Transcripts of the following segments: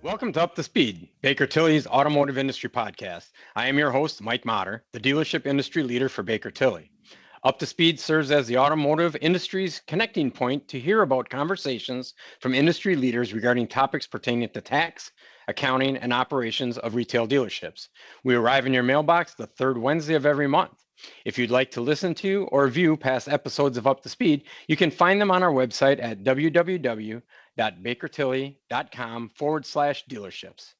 Welcome to Up to Speed, Baker Tilly's automotive industry podcast. I am your host, Mike.mader, the dealership industry leader for Baker Tilly. Up to Speed serves as the automotive industry's connecting point to hear about conversations from industry leaders regarding topics pertaining to tax, accounting, and operations of retail dealerships. We arrive in your mailbox the third Wednesday of every month. If you'd like to listen to or view past episodes of Up to Speed, you can find them on our website at www.bakertilly.com/dealerships.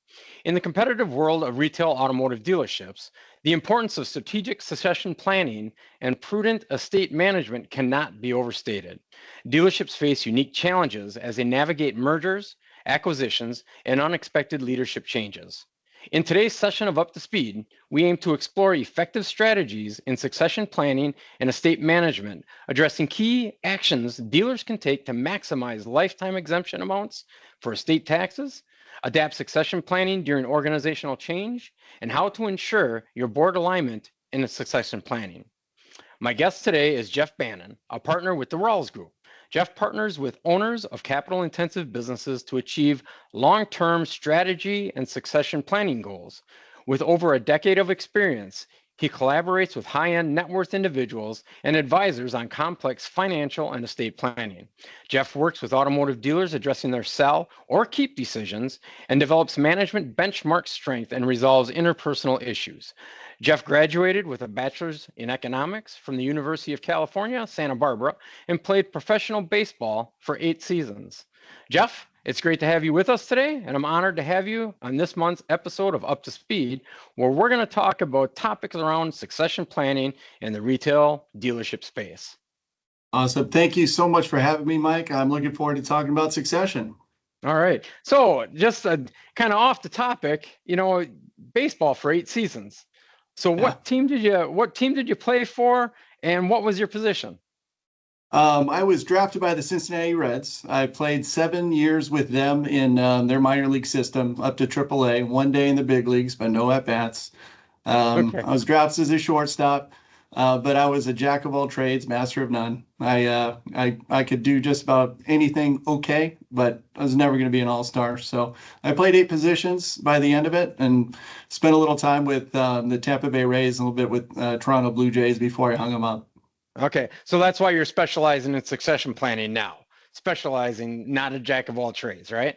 In the competitive world of retail automotive dealerships, the importance of strategic succession planning and prudent estate management cannot be overstated. Dealerships face unique challenges as they navigate mergers, acquisitions, and unexpected leadership changes. In today's session of Up to Speed, we aim to explore effective strategies in succession planning and estate management, addressing key actions dealers can take to maximize lifetime exemption amounts for estate taxes, adapt succession planning during organizational change, and how to ensure your board alignment in the succession planning. My guest today is Jeff Bannon, a partner with the Rawls Group. Jeff partners with owners of capital-intensive businesses to achieve long-term strategy and succession planning goals. With over a decade of experience, he collaborates with high-end net worth individuals and advisors on complex financial and estate planning. Jeff works with automotive dealers addressing their sell or keep decisions and develops management benchmark strength and resolves interpersonal issues. Jeff graduated with a bachelor's in economics from the University of California, Santa Barbara, and played professional baseball for 8 seasons. Jeff, it's great to have you with us today, and I'm honored to have you on this month's episode of Up to Speed, where we're going to talk about topics around succession planning in the retail dealership space. Awesome. Thank you so much for having me, Mike. I'm looking forward to talking about succession. All right. So just kind of off the topic, baseball for 8 seasons. So what team did you play for, and what was your position? I was drafted by the Cincinnati Reds. I played 7 years with them in their minor league system up to AAA, 1 day in the big leagues, but no at-bats. Okay. I was drafted as a shortstop, but I was a jack of all trades, master of none. I could do just about anything okay, but I was never going to be an all-star. So I played 8 positions by the end of it and spent a little time with the Tampa Bay Rays, a little bit with Toronto Blue Jays before I hung them up. Okay, so that's why you're specializing in succession planning now. Specializing, not a jack of all trades, right?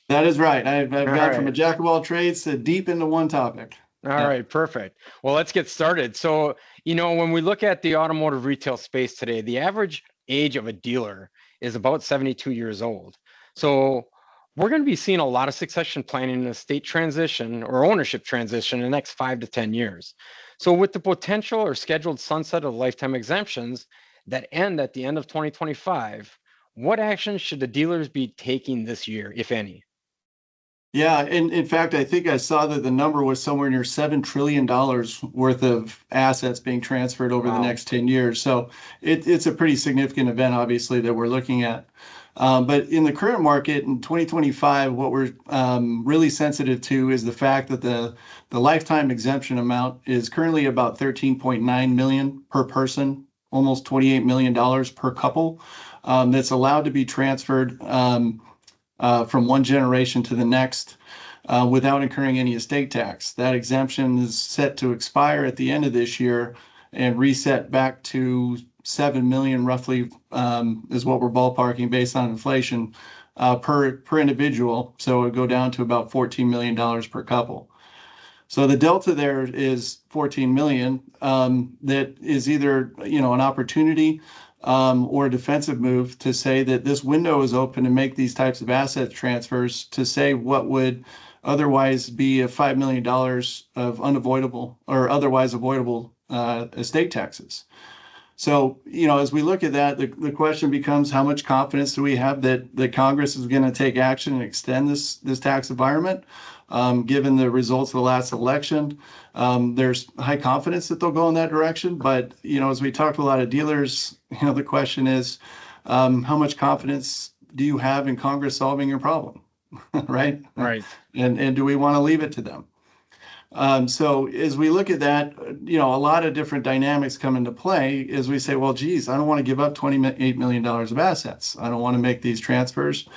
That is right. I've gone from a jack of all trades to deep into one topic. All right, perfect. Well, let's get started. So, when we look at the automotive retail space today, the average age of a dealer is about 72 years old. So we're going to be seeing a lot of succession planning and estate transition or ownership transition in the next 5 to 10 years. So with the potential or scheduled sunset of lifetime exemptions that end at the end of 2025, what actions should the dealers be taking this year, if any? Yeah, and in fact, I think I saw that the number was somewhere near $7 trillion worth of assets being transferred over the next 10 years. So it's a pretty significant event, obviously, that we're looking at. But in the current market in 2025, what we're really sensitive to is the fact that the lifetime exemption amount is currently about $13.9 million per person, almost $28 million per couple, that's allowed to be transferred from one generation to the next without incurring any estate tax. That exemption is set to expire at the end of this year and reset back to 7 million roughly is what we're ballparking based on inflation per individual. So it would go down to about $14 million per couple. So the delta there is 14 million that is either an opportunity or a defensive move to say that this window is open to make these types of asset transfers to say what would otherwise be a $5 million of unavoidable or otherwise avoidable estate taxes. So, as we look at that, the question becomes how much confidence do we have that Congress is going to take action and extend this tax environment? Given the results of the last election, there's high confidence that they'll go in that direction. But, as we talk to a lot of dealers, the question is, how much confidence do you have in Congress solving your problem? Right? Right. And do we want to leave it to them? So as we look at that, a lot of different dynamics come into play as we say, well, geez, I don't want to give up $28 million of assets. I don't want to make these transfers.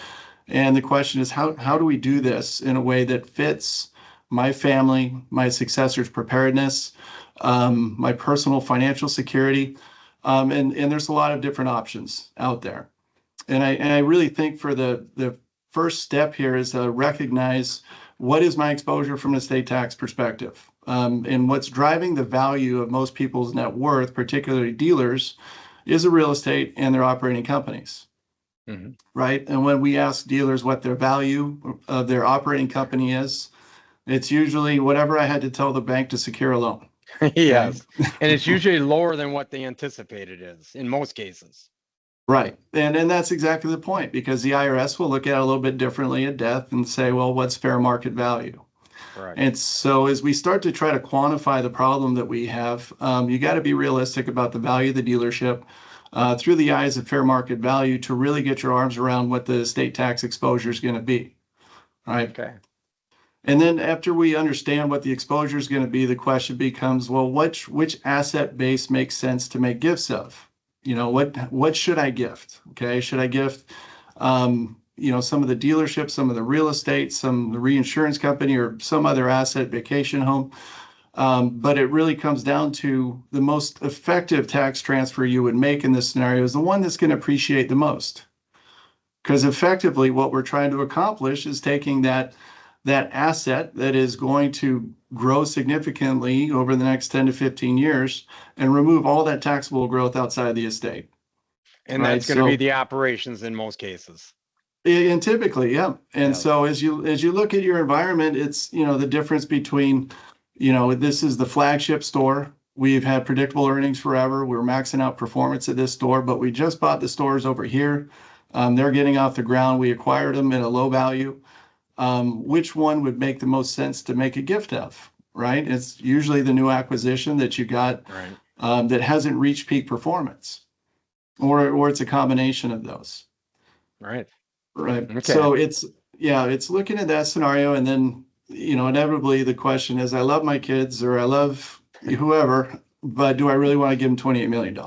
And the question is, how do we do this in a way that fits my family, my successor's preparedness, my personal financial security? And there's a lot of different options out there. And I really think for the first step here is to recognize what is my exposure from an estate tax perspective. And what's driving the value of most people's net worth, particularly dealers, is the real estate and their operating companies. Mm-hmm. Right. And when we ask dealers what their value of their operating company is, it's usually whatever I had to tell the bank to secure a loan. Yes. And it's usually lower than what they anticipate it is in most cases. Right. And that's exactly the point, because the IRS will look at it a little bit differently at death and say, well, what's fair market value? Right. And so as we start to try to quantify the problem that we have, you got to be realistic about the value of the dealership through the eyes of fair market value to really get your arms around what the estate tax exposure is going to be. Right. Okay. And then after we understand what the exposure is going to be, the question becomes, well, which asset base makes sense to make gifts of? You know, what should I gift? Okay, should I gift, some of the dealerships, some of the real estate, some of the reinsurance company, or some other asset, vacation home? But it really comes down to the most effective tax transfer you would make in this scenario is the one that's going to appreciate the most. Because effectively, what we're trying to accomplish is taking that asset that is going to grow significantly over the next 10 to 15 years and remove all that taxable growth outside the estate. And that's going to be the operations in most cases. And typically, yeah. And so as you look at your environment, it's, the difference between, this is the flagship store. We've had predictable earnings forever. We're maxing out performance at this store, but we just bought the stores over here. They're getting off the ground. We acquired them at a low value. Which one would make the most sense to make a gift of, right? It's usually the new acquisition that you got that hasn't reached peak performance, or it's a combination of those. Right. Okay. So it's looking at that scenario, and then, inevitably the question is, I love my kids or I love whoever, but do I really want to give them $28 million?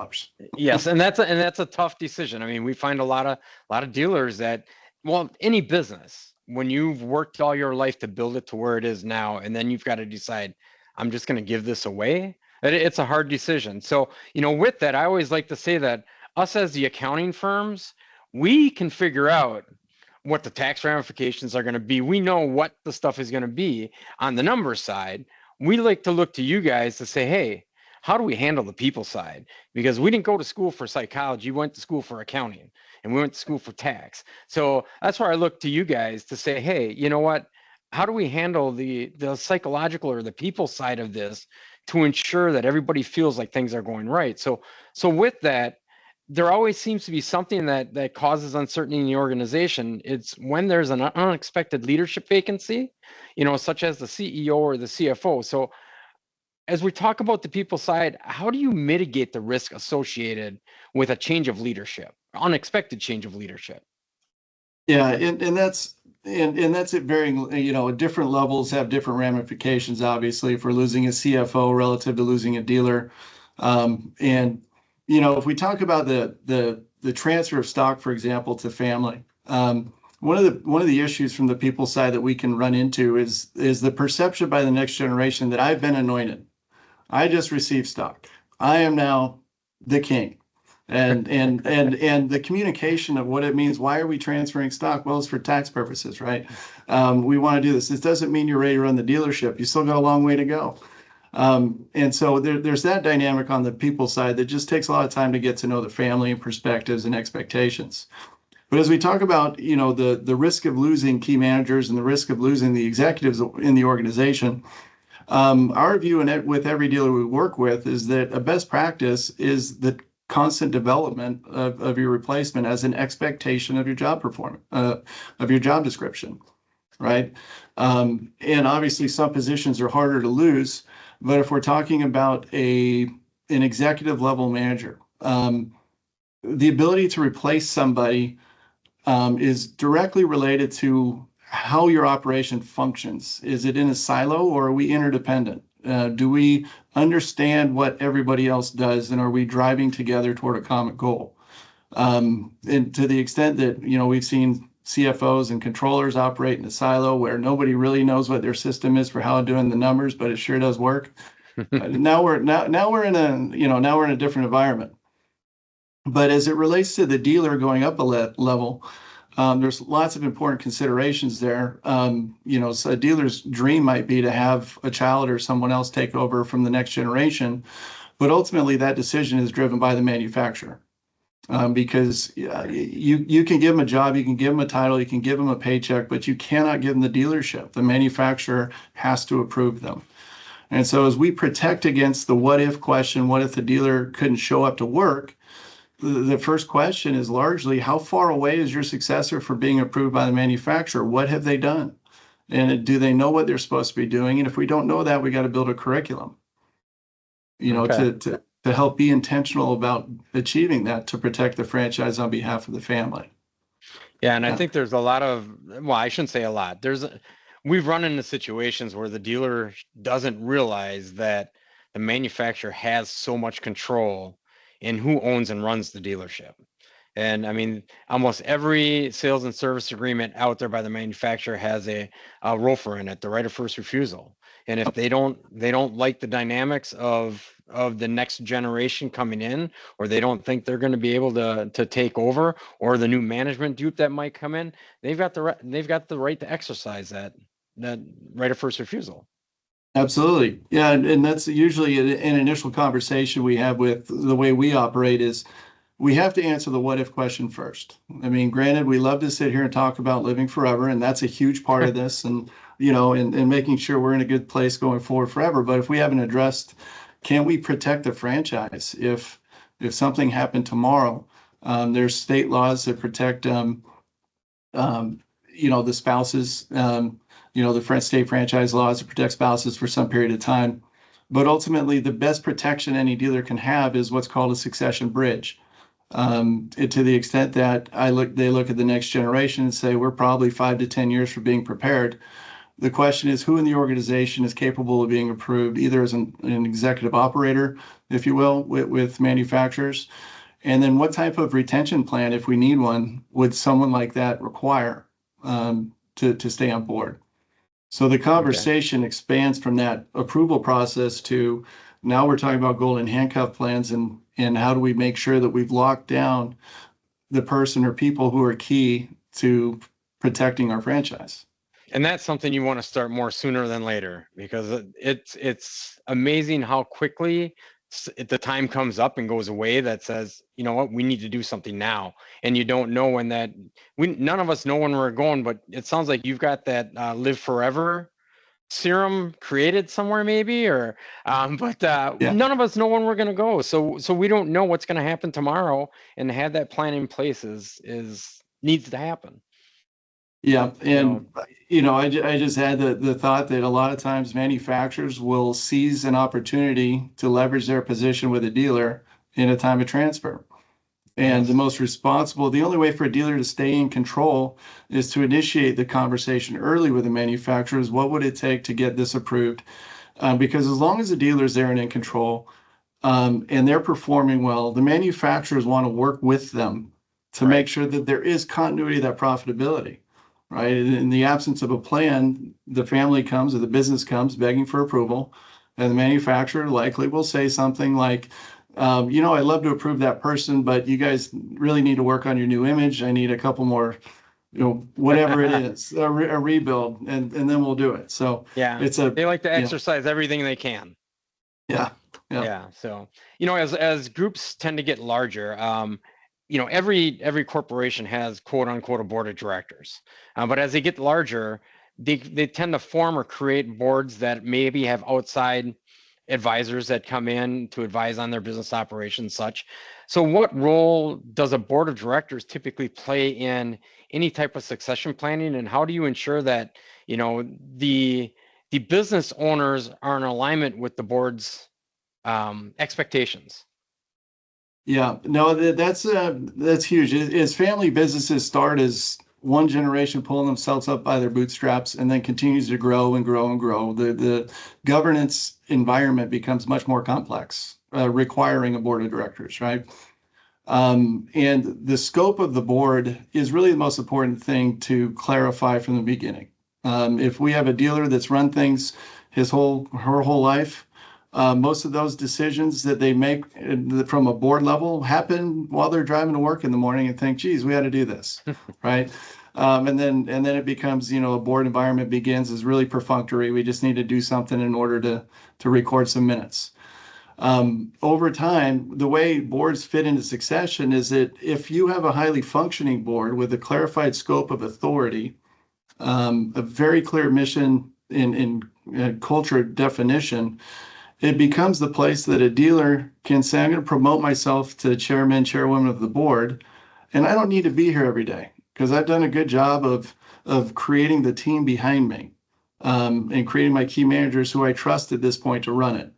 Yes. And that's a tough decision. I mean, we find a lot of dealers that, well, any business, when you've worked all your life to build it to where it is now, and then you've got to decide, I'm just going to give this away. It's a hard decision. So, with that, I always like to say that us as the accounting firms, we can figure out what the tax ramifications are going to be. We know what the stuff is going to be on the number side. We like to look to you guys to say, hey, how do we handle the people side? Because we didn't go to school for psychology, we went to school for accounting, and we went to school for tax. So that's where I look to you guys to say, hey, you know what? How do we handle the psychological or the people side of this to ensure that everybody feels like things are going right? So with that, there always seems to be something that causes uncertainty in the organization. It's when there's an unexpected leadership vacancy, such as the CEO or the CFO. So as we talk about the people side, how do you mitigate the risk associated with a change of leadership, unexpected change of leadership? Yeah, and that's at varying, different levels have different ramifications. Obviously, if we're losing a CFO relative to losing a dealer, if we talk about the transfer of stock, for example, to family, one of the issues from the people side that we can run into is the perception by the next generation that I've been anointed. I just received stock. I am now the king. And the communication of what it means. Why are we transferring stock? Well, it's for tax purposes, right? We want to do this. This doesn't mean you're ready to run the dealership. You still got a long way to go. And so there's that dynamic on the people side that just takes a lot of time to get to know the family and perspectives and expectations. But as we talk about, the risk of losing key managers and the risk of losing the executives in the organization, our view with every dealer we work with is that a best practice is the constant development of your replacement as an expectation of your job performance, of your job description, right? And obviously some positions are harder to lose, but if we're talking about an executive level manager, the ability to replace somebody is directly related to how your operation functions. Is it in a silo, or are we interdependent? Do we understand what everybody else does, and are we driving together toward a common goal? And to the extent that, we've seen CFOs and controllers operate in a silo where nobody really knows what their system is for how doing the numbers, but it sure does work. Now we're in a different environment. But as it relates to the dealer going up a level, there's lots of important considerations there. So a dealer's dream might be to have a child or someone else take over from the next generation, but ultimately that decision is driven by the manufacturer. Because you can give them a job, you can give them a title, you can give them a paycheck, but you cannot give them the dealership. The manufacturer has to approve them. And so as we protect against the what if question, what if the dealer couldn't show up to work? The first question is largely, how far away is your successor for being approved by the manufacturer? What have they done? And do they know what they're supposed to be doing? And if we don't know that, we got to build a curriculum, to help be intentional about achieving that, to protect the franchise on behalf of the family. Yeah, and I think there's a lot of, well, I shouldn't say a lot. We've run into situations where the dealer doesn't realize that the manufacturer has so much control in who owns and runs the dealership. And I mean, almost every sales and service agreement out there by the manufacturer has a ROFR in it, the right of first refusal. And if they don't like the dynamics of the next generation coming in, or they don't think they're going to be able to take over, or the new management group that might come in, they've got the right to exercise that right of first refusal. Absolutely. Yeah. And that's usually an initial conversation we have with the way we operate is we have to answer the what if question first. I mean, granted, we love to sit here and talk about living forever, and that's a huge part of this, and making sure we're in a good place going forward forever. But if we haven't addressed, can we protect the franchise if something happened tomorrow? There's state laws that protect the spouses, the state franchise laws that protect spouses for some period of time. But ultimately, the best protection any dealer can have is what's called a succession bridge. To the extent that they look at the next generation and say, we're probably 5 to 10 years from being prepared. The question is, who in the organization is capable of being approved, either as an executive operator, if you will, with manufacturers? And then what type of retention plan, if we need one, would someone like that require to stay on board? So the conversation expands from that approval process to now we're talking about golden handcuff plans and how do we make sure that we've locked down the person or people who are key to protecting our franchise. And that's something you want to start more sooner than later, because it's amazing how quickly the time comes up and goes away that says, you know what, we need to do something now. And you don't know when none of us know when we're going, but it sounds like you've got that live forever serum created somewhere maybe, or none of us know when we're going to go. So we don't know what's going to happen tomorrow, and to have that plan in place needs to happen. Yeah. And, I just had the thought that a lot of times manufacturers will seize an opportunity to leverage their position with a dealer in a time of transfer. And the only way for a dealer to stay in control is to initiate the conversation early with the manufacturers. What would it take to get this approved? Because as long as the dealer's there and in control, and they're performing well, the manufacturers want to work with them to make sure that there is continuity of that profitability. Right. In the absence of a plan, the family comes or the business comes begging for approval, and the manufacturer likely will say something like, I'd love to approve that person, but you guys really need to work on your new image. I need a couple more, whatever it is, a rebuild, and then we'll do it. So they like to exercise everything they can. Yeah. So, as groups tend to get larger, every corporation has quote unquote a board of directors, but as they get larger, they tend to form or create boards that maybe have outside advisors that come in to advise on their business operations, such. So what role does a board of directors typically play in any type of succession planning, and how do you ensure that the business owners are in alignment with the board's expectations? Yeah, no, that's huge. As family businesses start as one generation pulling themselves up by their bootstraps and then continues to grow and grow and grow, the governance environment becomes much more complex, requiring a board of directors, right? And the scope of the board is really the most important thing to clarify from the beginning. If we have a dealer that's run things her whole life, most of those decisions that they make from a board level happen while they're driving to work in the morning and think, geez, we had to do this, right? And then it becomes, a board environment begins as really perfunctory. We just need to do something in order to record some minutes. Over time, the way boards fit into succession is that if you have a highly functioning board with a clarified scope of authority, a very clear mission in culture definition, it becomes the place that a dealer can say, I'm going to promote myself to chairman, chairwoman of the board, and I don't need to be here every day because I've done a good job of creating the team behind me, and creating my key managers who I trust at this point to run it.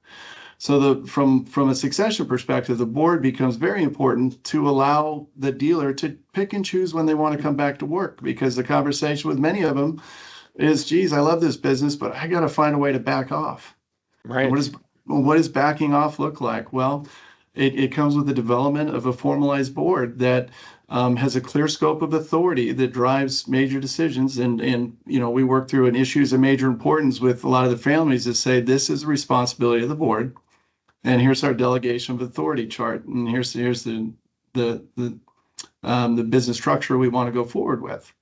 So from a succession perspective, the board becomes very important to allow the dealer to pick and choose when they want to come back to work, because the conversation with many of them is, geez, I love this business, but I got to find a way to back off. Right. What does backing off look like? Well, it comes with the development of a formalized board that has a clear scope of authority that drives major decisions. And we work through an issues of major importance with a lot of the families that say, this is the responsibility of the board. And here's our delegation of authority chart. And here's the business structure we want to go forward with.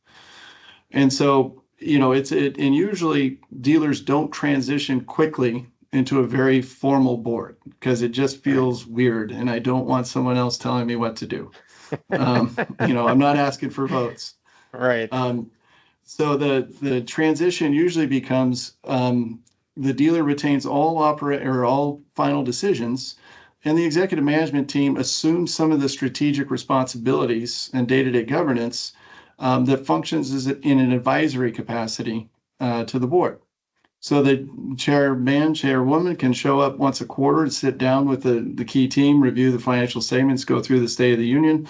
And so, and usually dealers don't transition quickly into a very formal board because it just feels weird. And I don't want someone else telling me what to do. I'm not asking for votes. Right. So the transition usually becomes, the dealer retains all final decisions, and the executive management team assumes some of the strategic responsibilities and day-to-day governance that functions as in an advisory capacity to the board. So the chairman, chairwoman can show up once a quarter and sit down with the key team, review the financial statements, go through the State of the Union,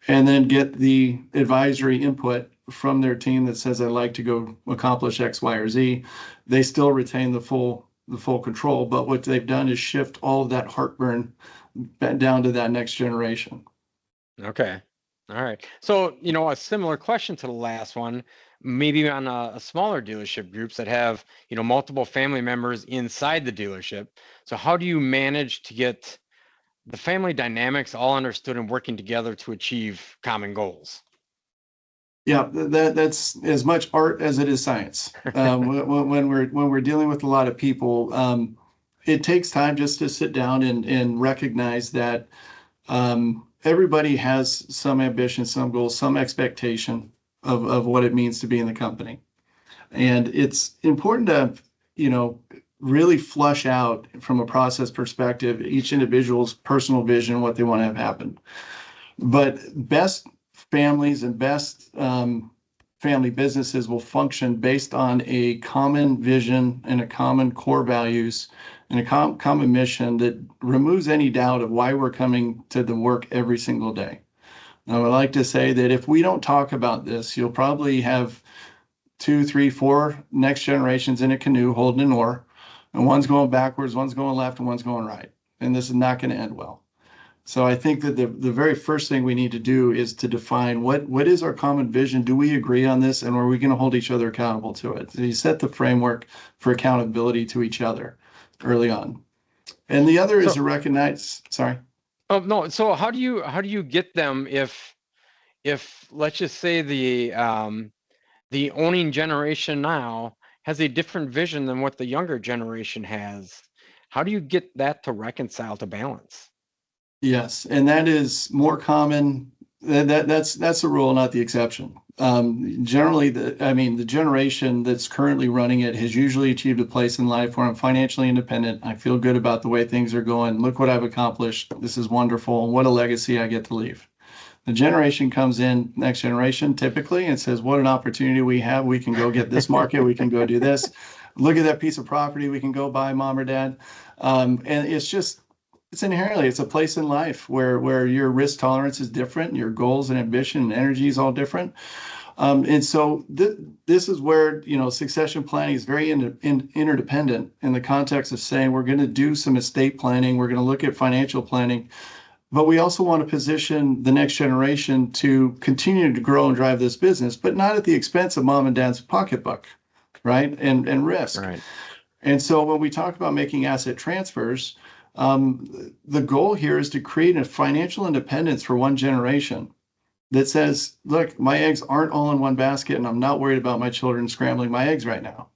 and then get the advisory input from their team that says, I'd like to go accomplish X, Y, or Z. They still retain the full control, but what they've done is shift all of that heartburn down to that next generation. Okay. All right. So, a similar question to the last one, maybe on a smaller dealership groups that have, multiple family members inside the dealership. So how do you manage to get the family dynamics all understood and working together to achieve common goals? Yeah, that's as much art as it is science. When we're dealing with a lot of people, it takes time just to sit down and recognize that everybody has some ambition, some goals, some expectation of what it means to be in the company. And it's important to, really flush out from a process perspective, each individual's personal vision, what they want to have happen. But best families and best family businesses will function based on a common vision and a common core values and a common mission that removes any doubt of why we're coming to the work every single day. I would like to say that if we don't talk about this, you'll probably have 2, 3, 4 next generations in a canoe holding an oar, and one's going backwards, one's going left, and one's going right. And this is not going to end well. So I think that the very first thing we need to do is to define what is our common vision? Do we agree on this? And are we going to hold each other accountable to it? So you set the framework for accountability to each other early on. And the other is to recognize, sorry. Oh, no. So how do you get them if let's just say the owning generation now has a different vision than what the younger generation has? How do you get that to reconcile, to balance? Yes, and that is more common. That's the rule, not the exception. Generally, the generation that's currently running it has usually achieved a place in life where I'm financially independent. I feel good about the way things are going. Look what I've accomplished. This is wonderful. What a legacy I get to leave. The generation comes in, next generation, typically, and says, what an opportunity we have. We can go get this market. We can go do this. Look at that piece of property we can go buy, mom or dad. And it's inherently, it's a place in life where your risk tolerance is different, your goals and ambition and energy is all different. And so this is where, succession planning is very interdependent in the context of saying we're going to do some estate planning, we're going to look at financial planning. but we also want to position the next generation to continue to grow and drive this business, but not at the expense of mom and dad's pocketbook, right? And risk. Right. And so when we talk about making asset transfers, the goal here is to create a financial independence for one generation that says, look, my eggs aren't all in one basket, and I'm not worried about my children scrambling my eggs right now.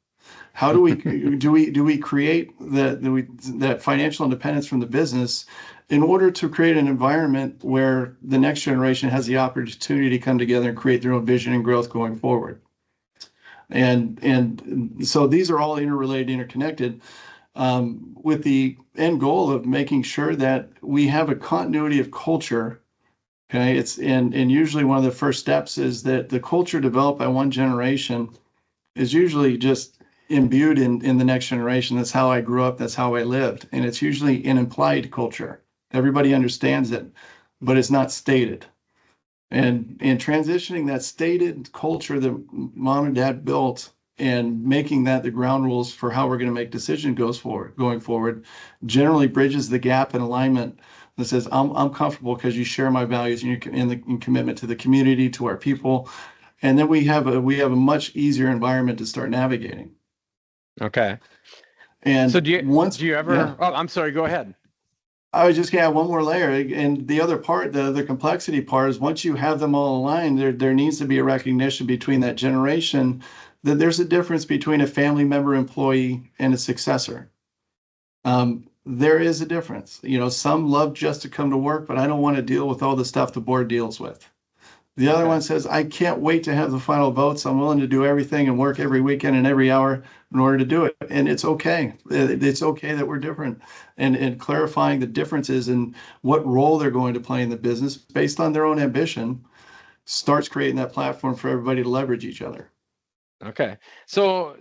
How do we create that financial independence from the business in order to create an environment where the next generation has the opportunity to come together and create their own vision and growth going forward? And so these are all interrelated, interconnected, with the end goal of making sure that we have a continuity of culture. Okay, and usually one of the first steps is that the culture developed by one generation is usually just imbued in the next generation. That's how I grew up. That's how I lived. And it's usually an implied culture. Everybody understands it, but it's not stated. And transitioning that stated culture that mom and dad built and making that the ground rules for how we're going to make decisions going forward generally bridges the gap in alignment that says, I'm comfortable because you share my values and in commitment to the community, to our people. And then we have a much easier environment to start navigating. Okay. And so do you ever, yeah. Oh, I'm sorry, go ahead. I was just gonna add one more layer. And the other part, the complexity part is once you have them all aligned, there needs to be a recognition between that generation that there's a difference between a family member employee and a successor. There is a difference. You know, some love just to come to work, but I don't want to deal with all the stuff the board deals with. The other one says, I can't wait to have the final votes. I'm willing to do everything and work every weekend and every hour in order to do it. And it's okay. It's okay that we're different. And clarifying the differences in what role they're going to play in the business based on their own ambition starts creating that platform for everybody to leverage each other. Okay. So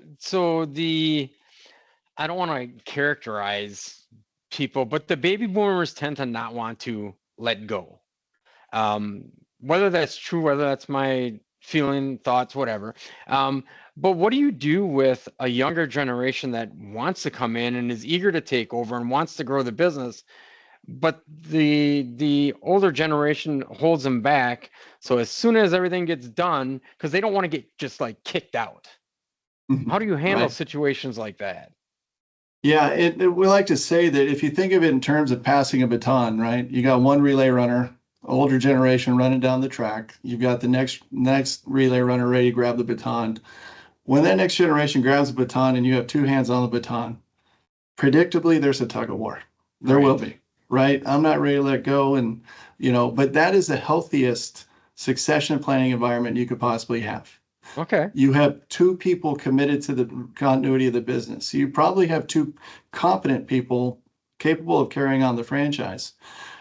I don't want to characterize people, but the baby boomers tend to not want to let go. Whether that's true, whether that's my feeling, thoughts, whatever. But what do you do with a younger generation that wants to come in and is eager to take over and wants to grow the business, but the older generation holds them back? So as soon as everything gets done, because they don't want to get just like kicked out. How do you handle situations like that? Yeah, we like to say that if you think of it in terms of passing a baton, right? You got one relay runner, older generation running down the track. You've got the next relay runner ready to grab the baton. When that next generation grabs the baton and you have two hands on the baton, predictably there's a tug of war. There will be, right? I'm not ready to let go, and but that is the healthiest succession planning environment you could possibly have. Okay. You have two people committed to the continuity of the business. You probably have two competent people capable of carrying on the franchise.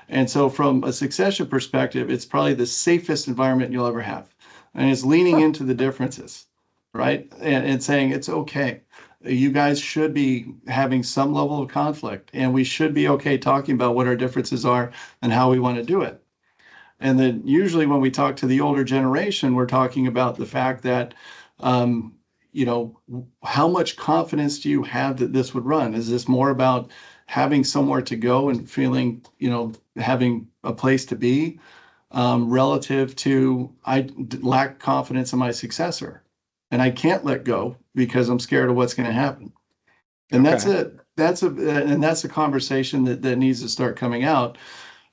And so from a succession perspective, it's probably the safest environment you'll ever have. And it's leaning into the differences, right? And saying it's okay. You guys should be having some level of conflict, and we should be okay talking about what our differences are and how we want to do it. And then usually when we talk to the older generation, we're talking about the fact that, how much confidence do you have that this would run? Is this more about having somewhere to go and feeling, having a place to be, relative to I lack confidence in my successor and I can't let go because I'm scared of what's going to happen. And that's a conversation that needs to start coming out.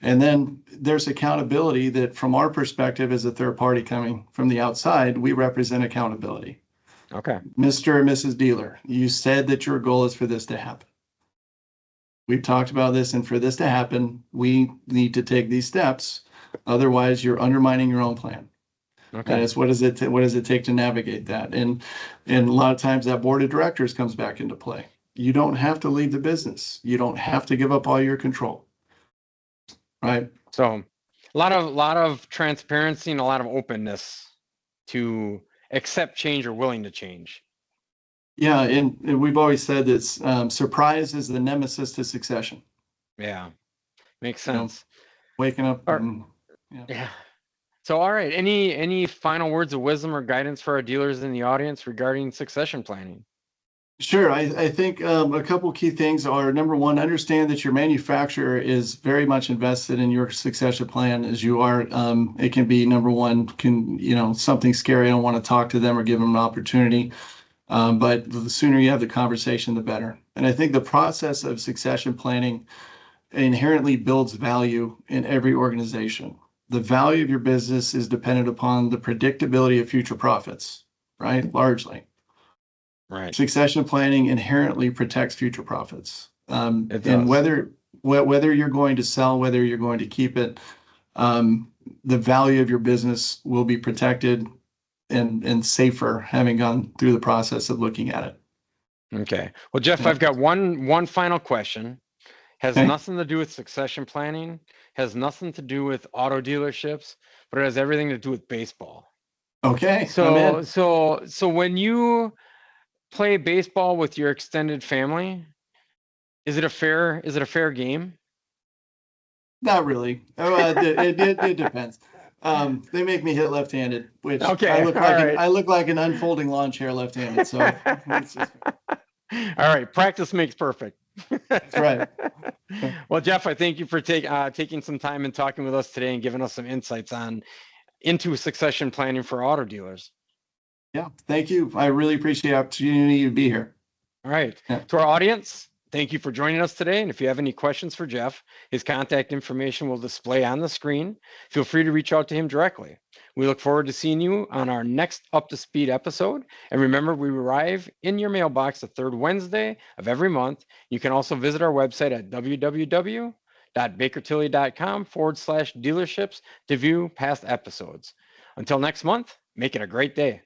And then there's accountability that from our perspective as a third party coming from the outside, we represent accountability. Okay. Mr. and Mrs. Dealer, you said that your goal is for this to happen. We've talked about this, and for this to happen, we need to take these steps. Otherwise, you're undermining your own plan. Okay. And it's what does it take to navigate that? And a lot of times that board of directors comes back into play. You don't have to leave the business. You don't have to give up all your control. Right. So a lot of transparency and a lot of openness to accept change or willing to change. Yeah, and we've always said that surprise is the nemesis to succession. Yeah, makes sense. Waking up. Yeah. So, all right. Any final words of wisdom or guidance for our dealers in the audience regarding succession planning? Sure. I think a couple key things are, number one, understand that your manufacturer is very much invested in your succession plan as you are. It can be, number one, something scary. I don't want to talk to them or give them an opportunity. But the sooner you have the conversation, the better. And I think the process of succession planning inherently builds value in every organization. The value of your business is dependent upon the predictability of future profits, right? Largely. Right. Succession planning inherently protects future profits. It And does. whether you're going to sell, whether you're going to keep it, the value of your business will be protected and safer having gone through the process of looking at it. Okay. Well, Jeff, Yeah. I've got one final question. Has Okay. nothing to do with succession planning, has nothing to do with auto dealerships, but it has everything to do with baseball. Okay. I'm So in. so when you play baseball with your extended family, is it a fair game? Not really. It depends. They make me hit left-handed, which Okay, I look all like right. I look like an unfolding lawn chair left-handed. So it's just, All right, practice makes perfect. that's right. Well, Jeff, I thank you for taking some time and talking with us today and giving us some insights into succession planning for auto dealers. Yeah, thank you. I really appreciate the opportunity to be here. All right. Yeah. To our audience, thank you for joining us today. And if you have any questions for Jeff, his contact information will display on the screen. Feel free to reach out to him directly. We look forward to seeing you on our next Up to Speed episode. And remember, we arrive in your mailbox the third Wednesday of every month. You can also visit our website at www.bakertilly.com/dealerships to view past episodes. Until next month, make it a great day.